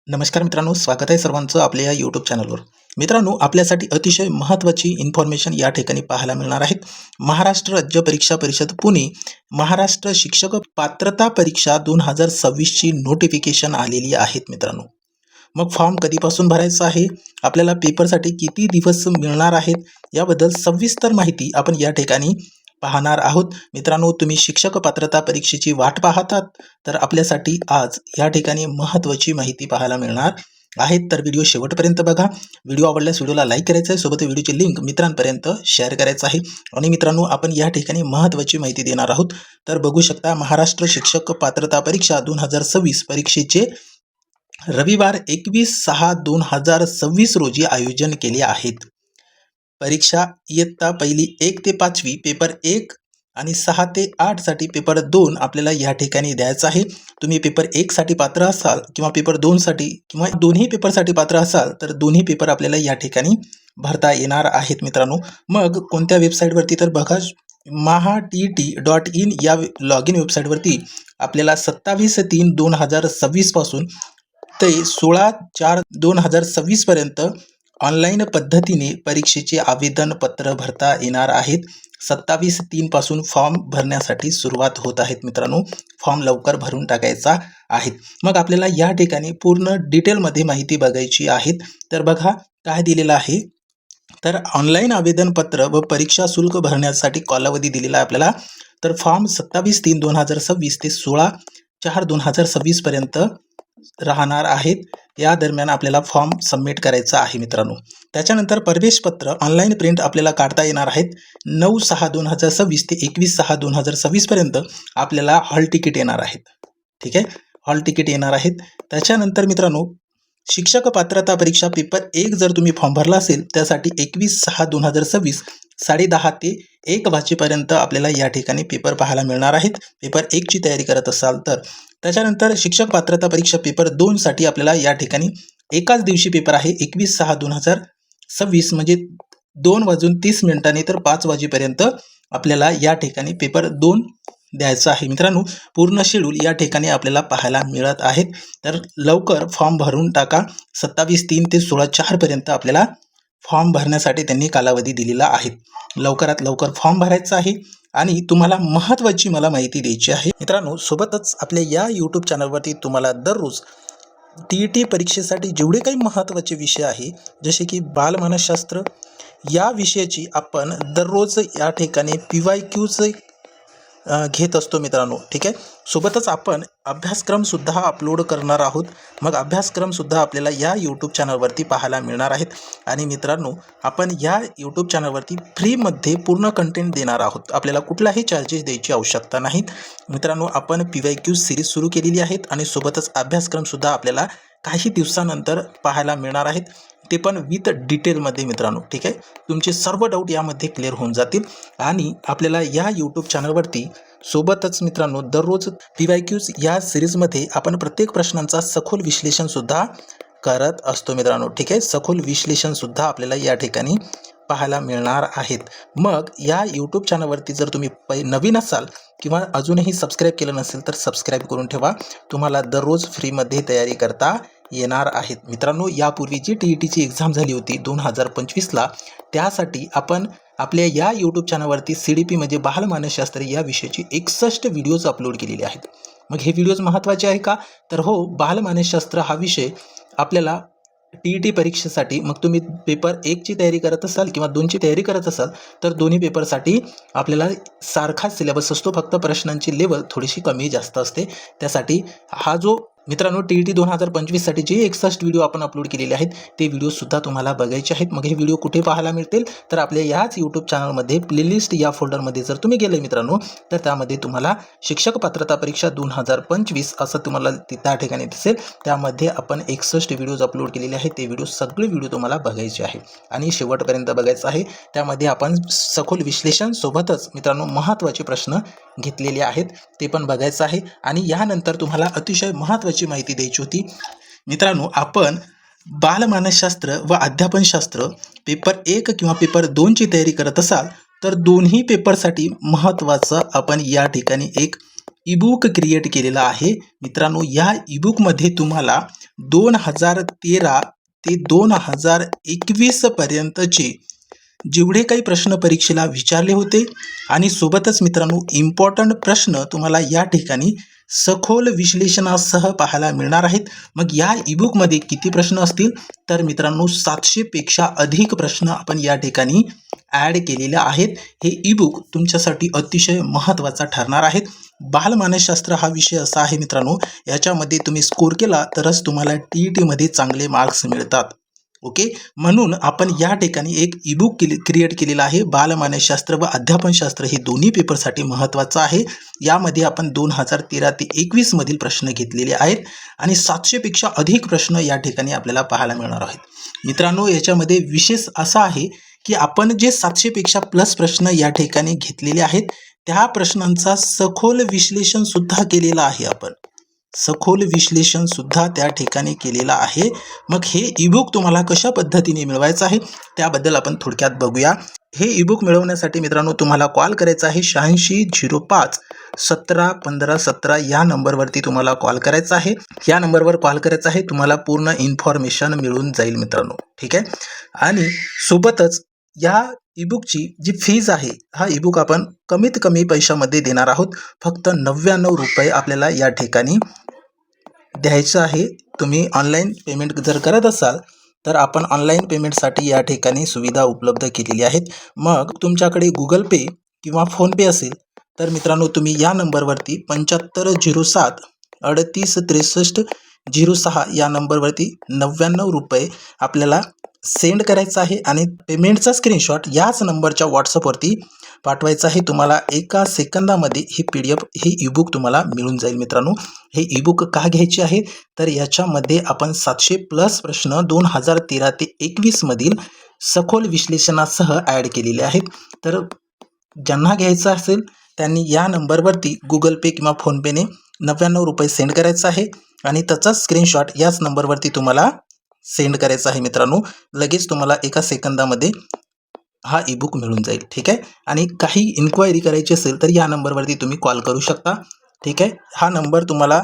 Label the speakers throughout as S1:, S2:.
S1: नमस्कार मित्रांनो, स्वागत आहे सर्वांचं आपल्या या यूट्यूब चॅनलवर. मित्रांनो, आपल्यासाठी अतिशय महत्त्वाची इन्फॉर्मेशन या ठिकाणी पाहायला मिळणार आहेत. महाराष्ट्र राज्य परीक्षा परिषद पुणे महाराष्ट्र शिक्षक पात्रता परीक्षा 2026ची नोटिफिकेशन आलेली आहेत मित्रांनो. मग फॉर्म कधीपासून भरायचा आहे, आपल्याला पेपरसाठी किती दिवस मिळणार आहेत, याबद्दल सविस्तर माहिती आपण या ठिकाणी पाहणार आहोत. मित्रांनो, तुम्ही शिक्षक पात्रता परीक्षेची वाट पाहतात तर आपल्यासाठी आज या ठिकाणी महत्त्वाची माहिती पाहायला मिळणार आहेत. तर व्हिडिओ शेवटपर्यंत बघा. व्हिडिओ आवडल्यास व्हिडिओला लाईक करायचं आहे, सोबत व्हिडिओची लिंक मित्रांपर्यंत शेअर करायचं आहे. आणि मित्रांनो, आपण या ठिकाणी महत्त्वाची माहिती देणार आहोत. तर बघू शकता, महाराष्ट्र शिक्षक पात्रता परीक्षा 2026 परीक्षेचे रविवार 21/6/2026 रोजी आयोजन केले आहेत. परीक्षा इयत्ता पहिली 1 ते 5वी पेपर 1 आणि 6 ते 8 साठी पेपर 2 आपल्याला या ठिकाणी द्यायचा आहे. तुम्ही पेपर 1 साठी पात्र असाल किंवा पेपर 2 साठी किंवा दोन्ही पेपरसाठी पात्र असाल तर दोन्ही पेपर आपल्याला या ठिकाणी भरता येणार आहेत मित्रांनो. मग कोणत्या वेबसाईटवरती, तर बघा, mahat.in या लॉग इन वेबसाईटवरती आपल्याला 27/3/2026 पासून ते 16/4/2026 पर्यंत ऑनलाईन पद्धतीने परीक्षेचे आवेदन पत्र भरता येणार आहेत. 27/3 पासून फॉर्म भरण्यासाठी सुरुवात होत आहेत मित्रांनो. फॉर्म लवकर भरून टाकायचा आहे. मग आपल्याला या ठिकाणी पूर्ण डिटेलमध्ये माहिती बघायची आहेत. तर बघा काय दिलेलं आहे. तर ऑनलाईन आवेदन पत्र व परीक्षा शुल्क भरण्यासाठी कालावधी दिलेला आहे आपल्याला. तर फॉर्म 27/3/2026 ते 16/4/2026 पर्यंत राहणार आहेत. या दरम्यान आपल्याला फॉर्म सबमिट करायचा आहे मित्रांनो. त्याच्यानंतर प्रवेशपत्र ऑनलाईन प्रिंट आपल्याला काढता येणार आहेत. 9/6/2026 ते 21/6/2026 पर्यंत आपल्याला हॉल तिकीट येणार आहेत. ठीक आहे, हॉल तिकीट येणार आहेत. त्याच्यानंतर मित्रांनो, शिक्षक पात्रता परीक्षा पेपर 1 जर तुम्ही फॉर्म भरला असेल त्यासाठी 21/6/2026 10:30 ते 1 वाजेपर्यंत आपल्याला या ठिकाणी पेपर पाहायला मिळणार आहेत. पेपर 1ची तयारी करत असाल तर. त्याच्यानंतर शिक्षक पात्रता परीक्षा पेपर 2 साठी आपल्याला या ठिकाणी एकाच दिवशी पेपर आहे. 21/6/2026 म्हणजे 2:30 तर 5 वाजेपर्यंत आपल्याला या ठिकाणी पेपर 2 द्यायचा आहे मित्रांनो. पूर्ण शेड्यूल या ठिकाणी आपल्याला पाहायला मिळत आहेत. तर लवकर फॉर्म भरून टाका. 27/3 ते 16/4 पर्यंत आपल्याला फॉर्म भरण्यासाठी त्यांनी कालावधी दिलेला आहे. लवकरात लवकर फॉर्म भरायचा आहे. आणि तुम्हाला महत्त्वाची मला माहिती द्यायची आहे मित्रांनो. सोबतच आपल्या या यूट्यूब चॅनलवरती तुम्हाला दररोज TET परीक्षेसाठी जेवढे काही महत्त्वाचे विषय आहे, जसे की बालमानसशास्त्र या विषयाची आपण दररोज या ठिकाणी PYQs घेत असतो मित्रांनो. ठीक आहे, सोबतच आपण अभ्यासक्रमसुद्धा अपलोड करणार आहोत. मग अभ्यासक्रमसुद्धा आपल्याला या यूट्यूब चॅनलवरती पाहायला मिळणार आहेत. आणि मित्रांनो, आपण या यूट्यूब चॅनलवरती फ्रीमध्ये पूर्ण कंटेंट देणार आहोत. आपल्याला कुठलाही चार्जेस द्यायची आवश्यकता नाहीत मित्रांनो. आपण PYQ सिरीज सुरू केलेली आहेत आणि सोबतच अभ्यासक्रमसुद्धा आपल्याला काही दिवसानंतर पाहायला मिळणार आहेत, ते पण विथ डिटेलमध्ये मित्रांनो. ठीक आहे, तुमचे सर्व डाऊट यामध्ये क्लिअर होऊन जातील. आणि आपल्याला या यूट्यूब चॅनलवरती सोबतच मित्रांनो दररोज PYQs या सिरीजमध्ये आपण प्रत्येक प्रश्नांचा सखोल विश्लेषणसुद्धा करत असतो मित्रांनो. ठीक आहे, सखोल विश्लेषणसुद्धा आपल्याला या ठिकाणी पाहायला मिळणार आहेत. मग या यूट्यूब चॅनलवरती जर तुम्ही नवीन असाल किंवा अजूनही सबस्क्राईब केलं नसेल तर सबस्क्राईब करून ठेवा. तुम्हाला दररोज फ्रीमध्ये तयारी करता येणार आहेत मित्रांनो. यापूर्वी जी TETची एक्झाम झाली होती 2025ला, त्यासाठी आपण आपल्या या यूट्यूब चॅनलवरती CDP म्हणजे बालमानसशास्त्र या विषयाची 61 व्हिडिओज अपलोड केलेले आहेत. मग हे व्हिडिओज महत्त्वाचे आहे का? तर हो, बालमानसशास्त्र हा विषय आपल्याला TET परीक्षेसाठी, मग तुम्ही पेपर 1ची तयारी करत असाल किंवा 2ची तयारी करत असाल तर दोन्ही पेपरसाठी आपल्याला सारखाच सिलेबस असतो, फक्त प्रश्नांची लेवल थोडीशी कमी जास्त असते. त्यासाठी हा जो मित्रांनो TET 2025साठी जे 61 व्हिडिओ आपण अपलोड केलेले आहेत ते व्हिडिओसुद्धा तुम्हाला बघायचे आहेत. मग हे व्हिडिओ कुठे पाहायला मिळतील? तर आपल्या याच यूट्यूब चॅनलमध्ये प्लेलिस्ट या फोल्डरमध्ये जर तुम्ही गेले मित्रांनो तर त्यामध्ये तुम्हाला शिक्षक पात्रता परीक्षा 2025 असं तुम्हाला त्या ठिकाणी दिसेल. त्यामध्ये आपण 61 व्हिडिओज अपलोड केलेले आहेत. ते सगळे व्हिडिओ तुम्हाला बघायचे आहे आणि शेवटपर्यंत बघायचं आहे. त्यामध्ये आपण सखोल विश्लेषण सोबतच मित्रांनो महत्त्वाचे प्रश्न घेतलेले आहेत, ते पण बघायचं आहे. आणि यानंतर तुम्हाला अतिशय महत्त्वाची माहिती द्यायची होती मित्रांनो. आपण बालमानसशास्त्र व अध्यापनशास्त्र पेपर 1 किंवा पेपर 2ची तयारी करत असाल तर दोन्ही पेपरसाठी महत्त्वाचं आपण या ठिकाणी एक ईबुक क्रिएट केलेला आहे मित्रांनो. या ईबुकमध्ये तुम्हाला 2013 ते 2021 पर्यंतचे जेवढे काही प्रश्न परीक्षेला विचारले होते आणि सोबतच मित्रांनो इम्पॉर्टंट प्रश्न तुम्हाला या ठिकाणी सखोल विश्लेषणासह पाहायला मिळणार आहेत. मग या ईबुकमध्ये किती प्रश्न असतील तर मित्रांनो 700 पेक्षा अधिक प्रश्न आपण या ठिकाणी ॲड केलेले आहेत. हे ईबुक तुमच्यासाठी अतिशय महत्त्वाचा ठरणार आहे. बालमानसशास्त्र हा विषय असा आहे मित्रांनो, याच्यामध्ये तुम्ही स्कोर केला तरच तुम्हाला TETमध्ये चांगले मार्क्स मिळतात. ओके, म्हणून आपण या ठिकाणी एक ईबुक क्रिएट केलेला आहे. बालमानसशास्त्र व अध्यापनशास्त्र हे दोन्ही पेपरसाठी महत्त्वाचं आहे. यामध्ये आपण 2013 ते 21 मधील प्रश्न घेतलेले आहेत आणि 700 पेक्षा अधिक प्रश्न या ठिकाणी आपल्याला पाहायला मिळणार आहेत. मित्रांनो, याच्यामध्ये विशेष असा आहे की आपण जे 700 पेक्षा प्लस प्रश्न या ठिकाणी घेतलेले आहेत त्या प्रश्नांचा सखोल विश्लेषण सुद्धा केलेला आहे. आपण सखोल विश्लेषण सुद्धा त्या ठिकाणी केलेला आहे. मग हे ईबुक तुम्हाला कशा पद्धतीने मिळवायचं आहे त्याबद्दल आपण थोडक्यात बघूया. हे ईबुक मिळवण्यासाठी मित्रांनो तुम्हाला कॉल करायचा आहे 8605 17 15 17 या नंबरवरती तुम्हाला कॉल करायचा आहे. या नंबरवर कॉल करायचा आहे, तुम्हाला पूर्ण इन्फॉर्मेशन मिळून जाईल मित्रांनो. ठीक आहे, आणि सोबतच या ईबुकची जी फीज आहे, हा ईबुक आपण कमीत कमी पैशामध्ये देणार आहोत. फक्त 99 रुपये आपल्याला या ठिकाणी द्यायचं आहे. तुम्ही ऑनलाईन पेमेंट जर करत असाल तर आपण ऑनलाईन पेमेंटसाठी या ठिकाणी सुविधा उपलब्ध केलेली आहेत. मग तुमच्याकडे गुगल पे किंवा फोनपे असेल तर मित्रांनो तुम्ही या नंबरवरती 7507 38 63 06 या नंबरवरती 99 रुपये आपल्याला सेंड करायचं आहे आणि पेमेंटचा स्क्रीनशॉट याच नंबरच्या व्हॉट्सअपवरती पाठवायचा आहे. तुम्हाला एका सेकंदामध्ये ही PDF हे ईबुक तुम्हाला मिळून जाईल मित्रांनो. हे ईबुक का घ्यायचे आहे तर याच्यामध्ये आपण 700 प्लस प्रश्न 2013 ते 21 मधील सखोल विश्लेषणासह ॲड केलेले आहेत. तर ज्यांना घ्यायचं असेल त्यांनी या नंबरवरती गुगल पे किंवा फोनपेने 99 रुपये सेंड करायचं आहे आणि त्याचा स्क्रीनशॉट याच नंबरवरती तुम्हाला सेंड करायचा आहे मित्रांनो. लगेच तुम्हाला एका सेकंदामध्ये हा ईबुक मिळून जाईल. ठीक आहे, आणि काही इन्क्वायरी करायची असेल तर या नंबरवरती तुम्ही कॉल करू शकता. ठीक आहे, हा नंबर तुम्हाला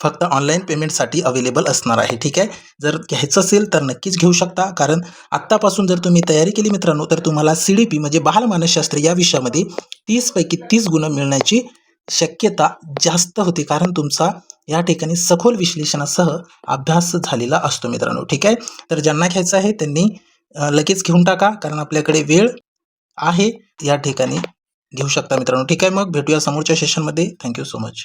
S1: फक्त ऑनलाईन पेमेंटसाठी अवेलेबल असणार आहे. ठीक आहे, जर घ्यायचं असेल तर नक्कीच घेऊ शकता, कारण आत्तापासून जर तुम्ही तयारी केली मित्रांनो तर तुम्हाला CDP म्हणजे बालमानसशास्त्र या विषयामध्ये 30 पैकी 30 गुण मिळण्याची शक्यता जास्त होते, कारण तुमचा या ठिकाणी सखोल विश्लेषणासह अभ्यास झालेला असतो मित्रांनो. ठीक आहे, तर ज्यांना घ्यायचं आहे त्यांनी लगेच घेऊन टाका, कारण आपल्याकडे वेळ आहे. या ठिकाणी घेऊ शकता मित्रांनो. ठीक आहे, मग भेटूया समोरच्या सेशनमध्ये. Thank you so much.